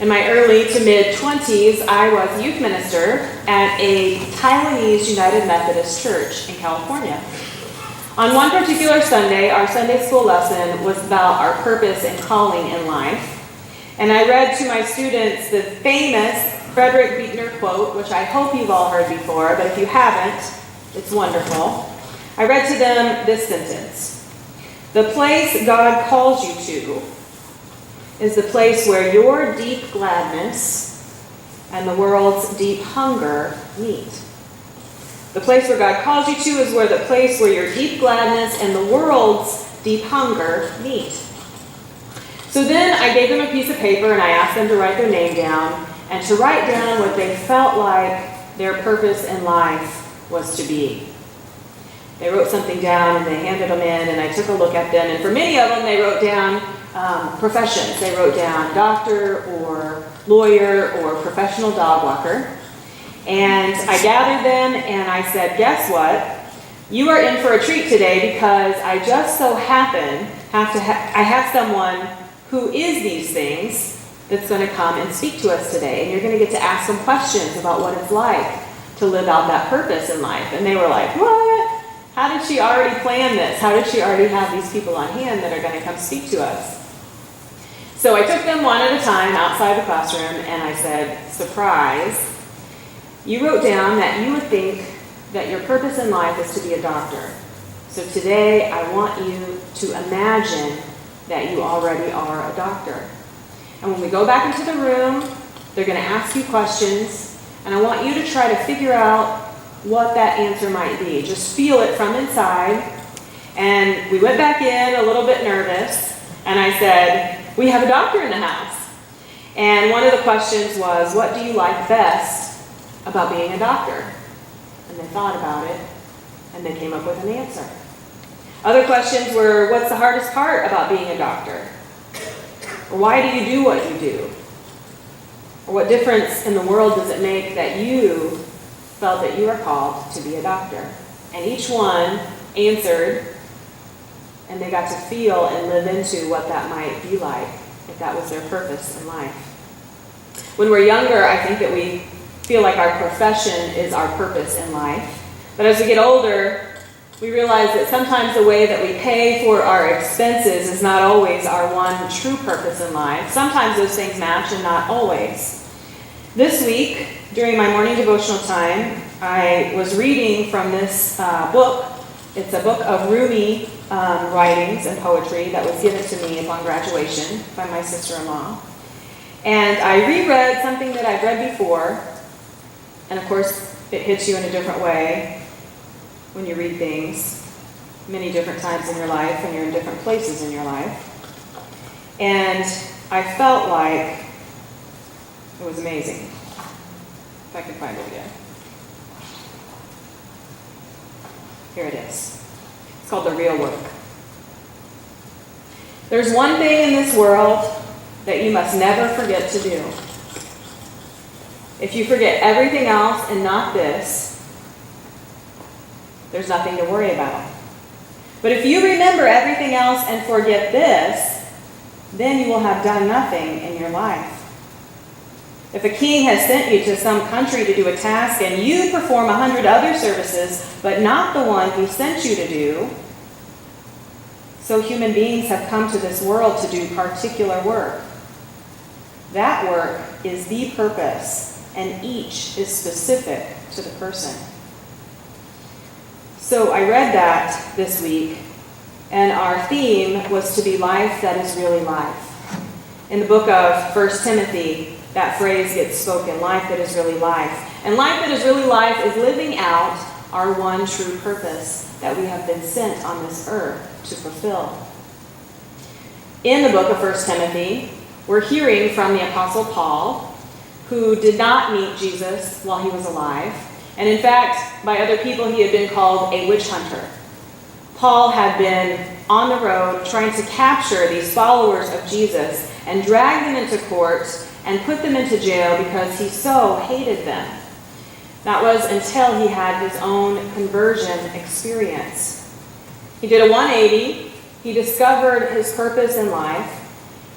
In my early to mid-20s, I was youth minister at a Taiwanese United Methodist Church in California. On one particular Sunday, our Sunday school lesson was about our purpose and calling in life. And I read to my students the famous Frederick Buechner quote, which I hope you've all heard before, but if you haven't, it's wonderful. I read to them this sentence: "The place God calls you to is the place where your deep gladness and the world's deep hunger meet." The place where God calls you to is the place where your deep gladness and the world's deep hunger meet. So then I gave them a piece of paper and I asked them to write their name down and to write down what they felt like their purpose in life was to be. They wrote something down and they handed them in, and I took a look at them, and for many of them they wrote down professions. They wrote down doctor or lawyer or professional dog walker. And I gathered them and I said, guess what? You are in for a treat today, because I just so happen I have someone who is these things that's going to come and speak to us today. And you're going to get to ask some questions about what it's like to live out that purpose in life. And they were like, what? How did she already plan this? How did she already have these people on hand that are going to come speak to us? So I took them one at a time outside the classroom and I said, surprise, you wrote down that you would think that your purpose in life is to be a doctor. So today I want you to imagine that you already are a doctor. And when we go back into the room, they're going to ask you questions, and I want you to try to figure out what that answer might be. Just feel it from inside. And we went back in a little bit nervous, and I said, we have a doctor in the house. And one of the questions was, what do you like best about being a doctor? And they thought about it, and they came up with an answer. Other questions were, what's the hardest part about being a doctor? Or why do you do what you do? Or what difference in the world does it make that you felt that you are called to be a doctor? And each one answered, and they got to feel and live into what that might be like if that was their purpose in life. When we're younger, I think that we feel like our profession is our purpose in life. But as we get older, we realize that sometimes the way that we pay for our expenses is not always our one true purpose in life. Sometimes those things match and not always. This week, during my morning devotional time, I was reading from this book. It's a book of Rumi writings and poetry that was given to me upon graduation by my sister-in-law. And I reread something that I'd read before, and of course it hits you in a different way when you read things many different times in your life and you're in different places in your life. And I felt like it was amazing. If I can find it again. Here it is. It's called The Real Work. There's one thing in this world that you must never forget to do. If you forget everything else and not this, there's nothing to worry about. But if you remember everything else and forget this, then you will have done nothing in your life. If a king has sent you to some country to do a task and you perform 100 other services, but not the one he sent you to do, so human beings have come to this world to do particular work. That work is the purpose, and each is specific to the person. So I read that this week, and our theme was to be life that is really life. In the book of 1 Timothy, that phrase gets spoken, life that is really life. And life that is really life is living out our one true purpose that we have been sent on this earth to fulfill. In the book of 1 Timothy, we're hearing from the Apostle Paul, who did not meet Jesus while he was alive. And in fact, by other people, he had been called a witch hunter. Paul had been on the road trying to capture these followers of Jesus and drag them into court and put them into jail because he so hated them. That was until he had his own conversion experience. He did a 180. He discovered his purpose in life.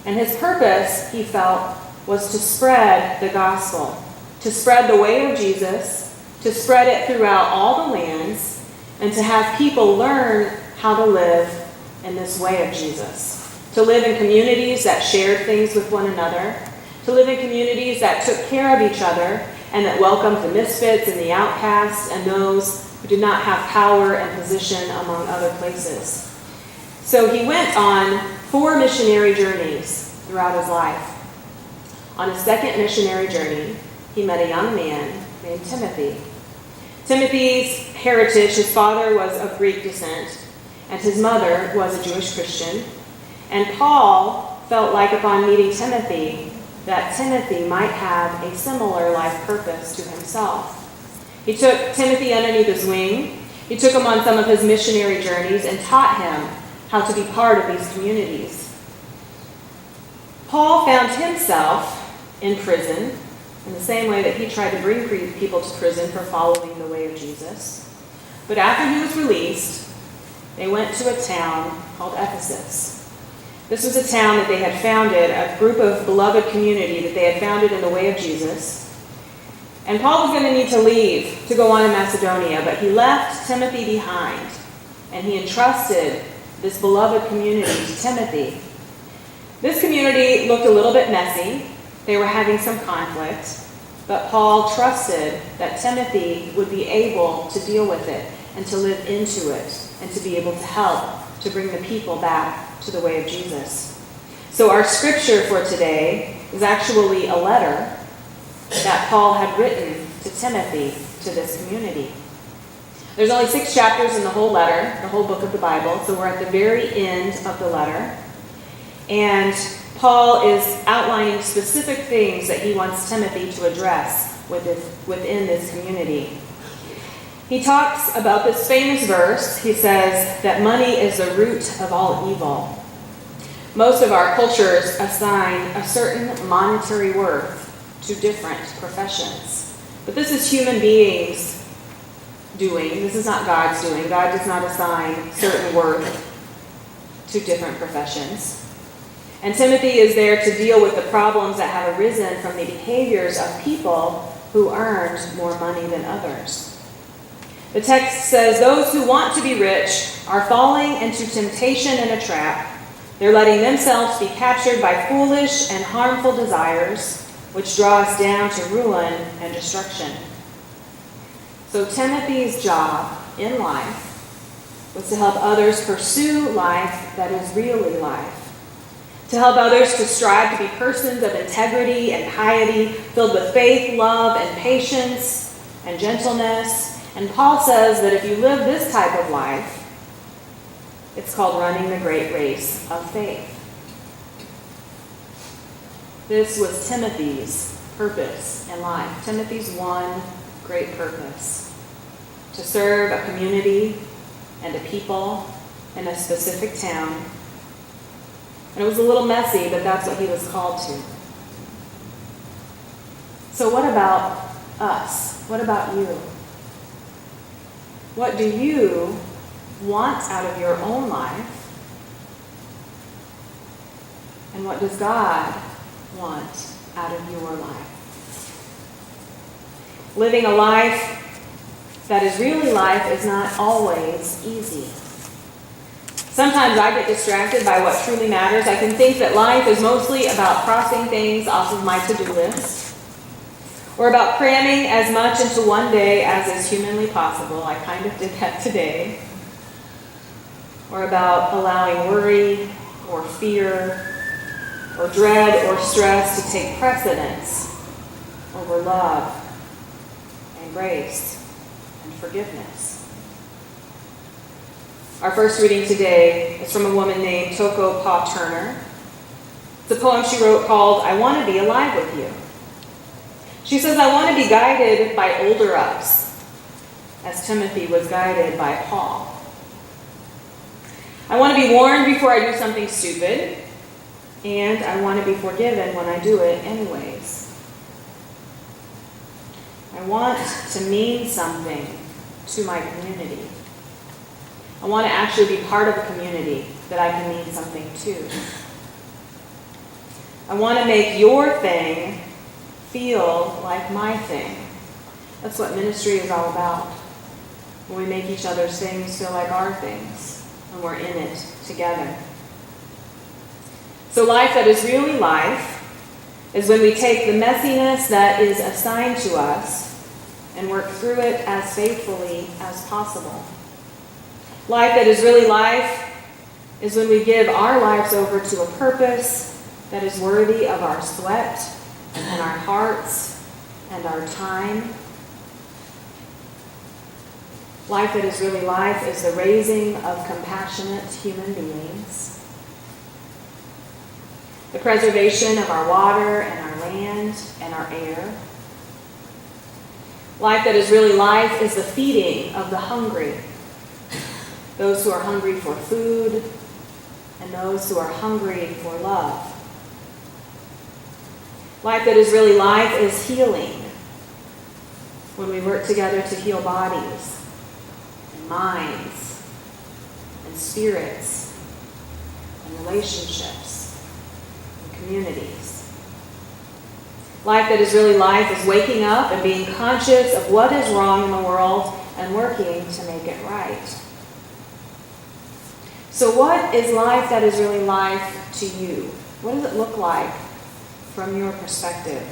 And his purpose, he felt, was to spread the gospel, to spread the way of Jesus, to spread it throughout all the lands, and to have people learn how to live in this way of Jesus. To live in communities that shared things with one another, to live in communities that took care of each other and that welcomed the misfits and the outcasts and those who did not have power and position among other places. So he went on 4 missionary journeys throughout his life. On his second missionary journey, he met a young man named Timothy. Timothy's heritage, his father was of Greek descent, and his mother was a Jewish Christian. And Paul felt like upon meeting Timothy, that Timothy might have a similar life purpose to himself. He took Timothy underneath his wing. He took him on some of his missionary journeys and taught him how to be part of these communities. Paul found himself in prison in the same way that he tried to bring people to prison for following the way of Jesus. But after he was released, they went to a town called Ephesus. This was a town that they had founded, a group of beloved community that they had founded in the way of Jesus. And Paul was going to need to leave to go on to Macedonia, but he left Timothy behind, and he entrusted this beloved community to Timothy. This community looked a little bit messy. They were having some conflict, but Paul trusted that Timothy would be able to deal with it and to live into it and to be able to help to bring the people back to the way of Jesus. So our scripture for today is actually a letter that Paul had written to Timothy, to this community. There's only 6 chapters in the whole letter, the whole book of the Bible, so we're at the very end of the letter. And Paul is outlining specific things that he wants Timothy to address within this community. He talks about this famous verse. He says that money is the root of all evil. Most of our cultures assign a certain monetary worth to different professions. But this is human beings doing. This is not God's doing. God does not assign certain worth to different professions. And Timothy is there to deal with the problems that have arisen from the behaviors of people who earned more money than others. The text says, those who want to be rich are falling into temptation and a trap. They're letting themselves be captured by foolish and harmful desires, which draw us down to ruin and destruction. So Timothy's job in life was to help others pursue life that is really life. To help others to strive to be persons of integrity and piety, filled with faith, love, and patience, and gentleness. And Paul says that if you live this type of life, it's called running the great race of faith. This was Timothy's purpose in life. Timothy's one great purpose: to serve a community and a people in a specific town. And it was a little messy, but that's what he was called to. So what about us? What about you? What do you want out of your own life? And what does God want out of your life? Living a life that is really life is not always easy. Sometimes I get distracted by what truly matters. I can think that life is mostly about crossing things off of my to-do list, or about cramming as much into one day as is humanly possible. I kind of did that today. Or about allowing worry or fear or dread or stress to take precedence over love and grace and forgiveness. Our first reading today is from a woman named Toko Pa Turner. It's a poem she wrote called, I Want to Be Alive With You. She says, I want to be guided by older-ups, as Timothy was guided by Paul. I want to be warned before I do something stupid, and I want to be forgiven when I do it anyways. I want to mean something to my community. I want to actually be part of a community that I can mean something to. I want to make your thing feel like my thing. That's what ministry is all about. When we make each other's things feel like our things, when we're in it together. So life that is really life is when we take the messiness that is assigned to us and work through it as faithfully as possible. Life that is really life is when we give our lives over to a purpose that is worthy of our sweat and our hearts and our time. Life that is really life is the raising of compassionate human beings, the preservation of our water and our land and our air. Life that is really life is the feeding of the hungry, those who are hungry for food and those who are hungry for love. Life that is really life is healing, when we work together to heal bodies and minds and spirits and relationships and communities. Life that is really life is waking up and being conscious of what is wrong in the world and working to make it right. So what is life that is really life to you? What does it look like from your perspective?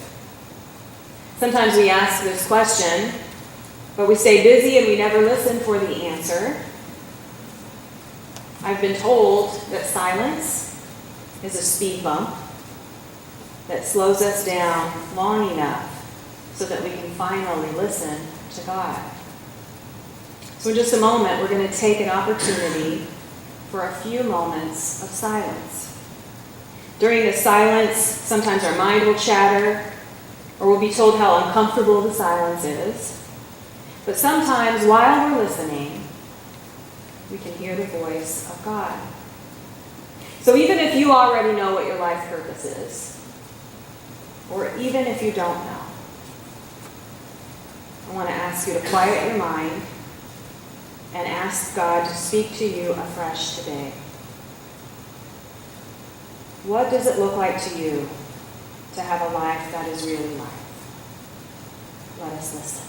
Sometimes we ask this question, but we stay busy and we never listen for the answer. I've been told that silence is a speed bump that slows us down long enough so that we can finally listen to God. So in just a moment, we're going to take an opportunity for a few moments of silence. During this silence, sometimes our mind will chatter, or we'll be told how uncomfortable the silence is. But sometimes, while we're listening, we can hear the voice of God. So even if you already know what your life purpose is, or even if you don't know, I want to ask you to quiet your mind and ask God to speak to you afresh today. What does it look like to you to have a life that is really life? Let us listen.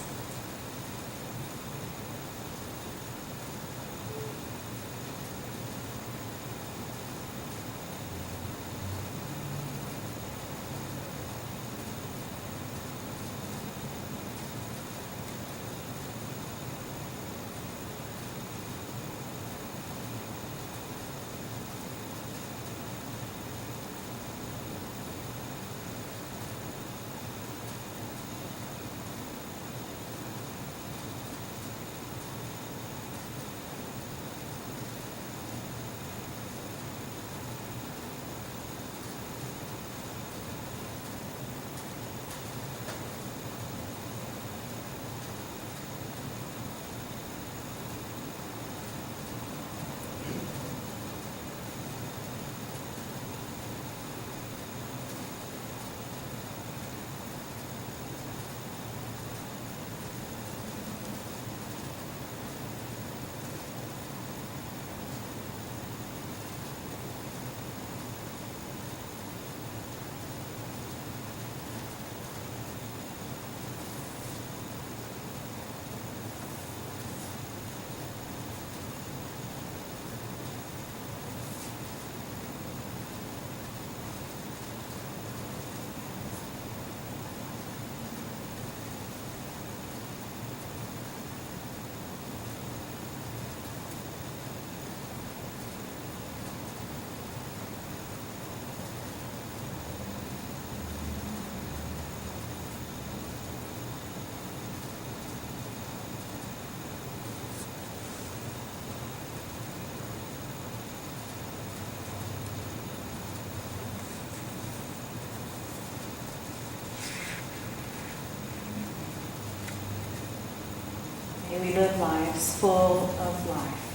May we live lives full of life.